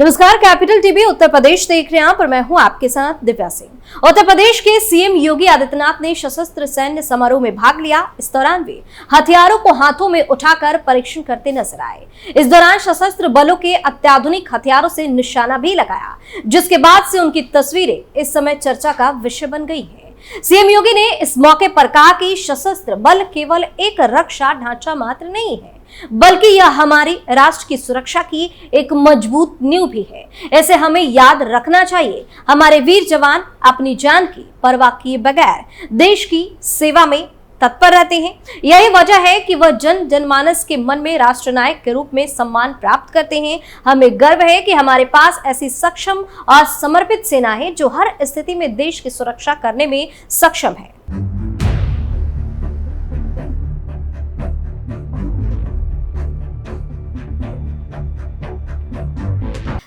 नमस्कार, capital TV Uttar Pradesh देख रहे हैं पर मैं हूं आपके साथ दिव्या सिंह। उत्तर प्रदेश के सीएम योगी आदित्यनाथ ने सशस्त्र सैन्य समारोह में भाग लिया। इस दौरान वे हथियारों को हाथों में उठाकर परीक्षण करते नजर आए। इस दौरान सशस्त्र बलों के अत्याधुनिक हथियारों से निशाना भी लगाया, जिसके बाद से उनकी तस्वीरें इस समय चर्चा का विषय बन गई है। सीएम योगी ने इस मौके पर कहा कि सशस्त्र बल केवल एक रक्षा ढांचा मात्र नहीं है, बल्कि यह हमारी राष्ट्र की सुरक्षा की एक मजबूत नींव भी है। ऐसे हमें याद रखना चाहिए, हमारे वीर जवान अपनी जान की परवाह किए बगैर देश की सेवा में तत्पर रहते हैं। यही वजह है कि वह जनमानस के मन में राष्ट्र नायक के रूप में सम्मान प्राप्त करते हैं। हमें गर्व है कि हमारे पास ऐसी सक्षम और समर्पित सेना है जो हर स्थिति में देश की सुरक्षा करने में सक्षम है।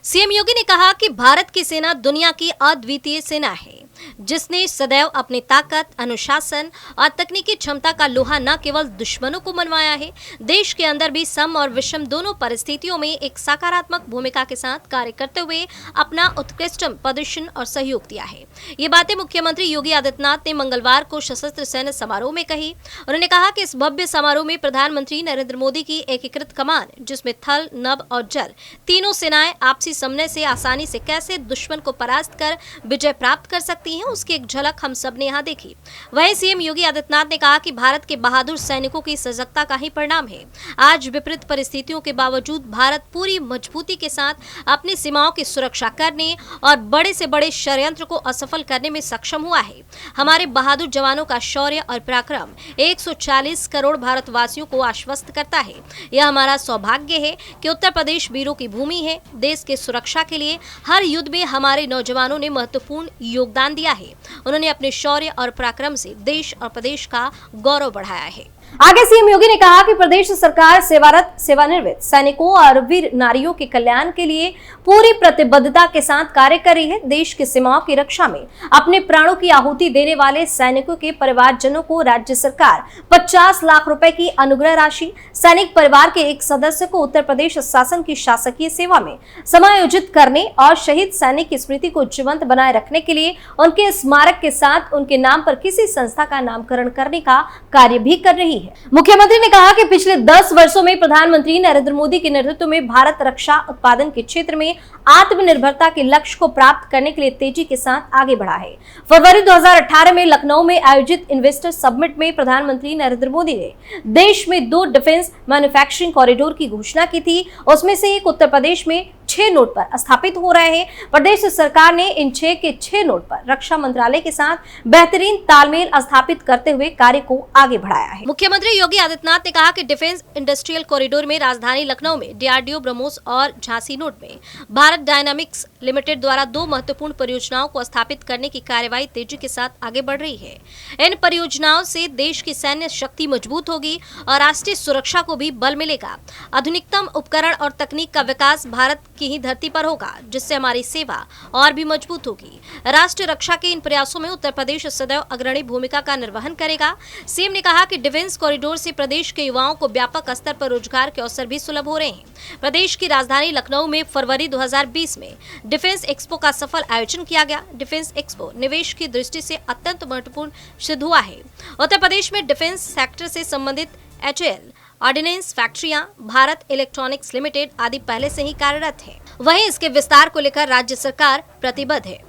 सीएम योगी ने कहा कि भारत की सेना दुनिया की अद्वितीय सेना है, जिसने सदैव अपनी ताकत, अनुशासन और तकनीकी क्षमता का लोहा न केवल दुश्मनों को मनवाया है, देश के अंदर भी सम और विषम दोनों परिस्थितियों में एक सकारात्मक भूमिका के साथ कार्य करते हुए अपना उत्कृष्ट प्रदर्शन और सहयोग दिया है। ये बातें मुख्यमंत्री योगी आदित्यनाथ ने मंगलवार को सशस्त्र सैन्य समारोह में कही। उन्होंने कहा कि इस भव्य समारोह में प्रधानमंत्री नरेंद्र मोदी की एकीकृत कमान, जिसमें थल, नभ और जल तीनों सेनाएं आपसी समन्वय से आसानी से कैसे दुश्मन को परास्त कर विजय प्राप्त कर सकती हैं, उसकी एक झलक हम सब ने यहाँ देखी। वहीं सीएम योगी आदित्यनाथ ने कहा कि भारत के बहादुर सैनिकों की सजगता का ही परिणाम है। आज विपरीत परिस्थितियों के बावजूद भारत पूरी मजबूती के साथ अपनी सीमाओं की सुरक्षा करने और बड़े से बड़े षड्यंत्र को असफल करने में सक्षम हुआ है। हमारे बहादुर जवानों का शौर्य और पराक्रम 140 करोड़ भारतवासियों को आश्वस्त करता है। यह हमारा सौभाग्य है कि उत्तर प्रदेश वीरों की भूमि है। देश के सुरक्षा के लिए हर युद्ध में हमारे नौजवानों ने महत्वपूर्ण योगदान दिया है। उन्होंने अपने शौर्य और पराक्रम से देश और प्रदेश का गौरव बढ़ाया है। आगे सीएम योगी ने कहा कि प्रदेश सरकार सेवारत, सेवानिवृत्त सैनिकों और वीर नारियों के कल्याण के लिए पूरी प्रतिबद्धता के साथ कार्य कर रही है। देश की सीमाओं की रक्षा में अपने प्राणों की आहुति देने वाले सैनिकों के परिवारजनों को राज्य सरकार 50 लाख रुपए की अनुग्रह राशि, सैनिक परिवार के एक सदस्य को उत्तर प्रदेश शासन की शासकीय सेवा में समायोजित करने और शहीद सैनिक की स्मृति को जीवंत बनाए रखने के लिए उनके स्मारक के साथ उनके नाम पर किसी संस्था का नामकरण करने का कार्य भी कर रही है। मुख्यमंत्री ने कहा कि पिछले 10 वर्षों में प्रधानमंत्री नरेंद्र मोदी के नेतृत्व में भारत रक्षा उत्पादन के क्षेत्र में आत्मनिर्भरता के लक्ष्य को प्राप्त करने के लिए तेजी के साथ आगे बढ़ा है। फरवरी 2018 में लखनऊ में आयोजित इन्वेस्टर समिट में प्रधानमंत्री नरेंद्र मोदी ने देश में 2 डिफेंस मैन्युफैक्चरिंग कॉरिडोर की घोषणा की थी। उसमें से एक उत्तर प्रदेश में 6 नोड पर स्थापित हो रहे हैं। प्रदेश सरकार ने इन 6 के 6 नोड पर रक्षा मंत्रालय के साथ बेहतरीन तालमेल स्थापित करते हुए कार्य को आगे बढ़ाया है। मुख्यमंत्री योगी आदित्यनाथ ने कहा कि डिफेंस इंडस्ट्रियल कॉरिडोर में राजधानी लखनऊ में डीआरडीओ, ब्रह्मोस और झांसी नोड में भारत डायनामिक्स लिमिटेड द्वारा 2 महत्वपूर्ण परियोजनाओं को स्थापित करने की कार्यवाही तेजी के साथ आगे बढ़ रही है। इन परियोजनाओं से देश की सैन्य शक्ति मजबूत होगी और राष्ट्रीय सुरक्षा को भी बल मिलेगा। आधुनिकतम उपकरण और तकनीक का विकास भारत की ही धरती पर होगा, जिससे हमारी सेवा और भी मजबूत होगी। राष्ट्र रक्षा के इन प्रयासों में उत्तर प्रदेश सदैव अग्रणी भूमिका का निर्वहन करेगा। सीएम ने कहा कि डिफेंस कॉरिडोर से प्रदेश के युवाओं को व्यापक स्तर पर रोजगार के अवसर भी सुलभ हो रहे हैं। प्रदेश की राजधानी लखनऊ में फरवरी 2020 में डिफेंस एक्सपो का सफल आयोजन किया गया। डिफेंस एक्सपो निवेश की दृष्टि से अत्यंत महत्वपूर्ण सिद्ध हुआ है। उत्तर प्रदेश में डिफेंस सेक्टर से संबंधित HAL, ऑर्डिनेंस फैक्ट्रियां, भारत इलेक्ट्रॉनिक्स लिमिटेड आदि पहले से ही कार्यरत है। वहीं इसके विस्तार को लेकर राज्य सरकार प्रतिबद्ध है।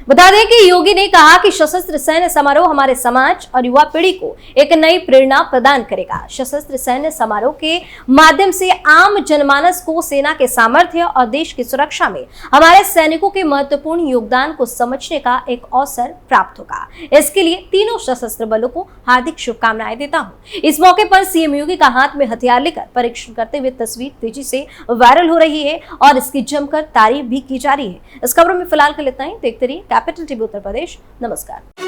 बता दें कि योगी ने कहा कि सशस्त्र सैन्य समारोह हमारे समाज और युवा पीढ़ी को एक नई प्रेरणा प्रदान करेगा। सशस्त्र सैन्य समारोह के माध्यम से आम जनमानस को सेना के सामर्थ्य और देश की सुरक्षा में हमारे सैनिकों के महत्वपूर्ण योगदान को समझने का एक अवसर प्राप्त होगा। इसके लिए तीनों सशस्त्र बलों को हार्दिक शुभकामनाएं देता हूं। इस मौके पर सीएम योगी का हाथ में हथियार लेकर परीक्षण करते हुए तस्वीर तेजी से वायरल हो रही है और इसकी जमकर तारीफ भी की जा रही है। इस खबर में फिलहाल के लिए इतना ही। देखते रहिए कैपिटल टीवी उत्तर प्रदेश। नमस्कार।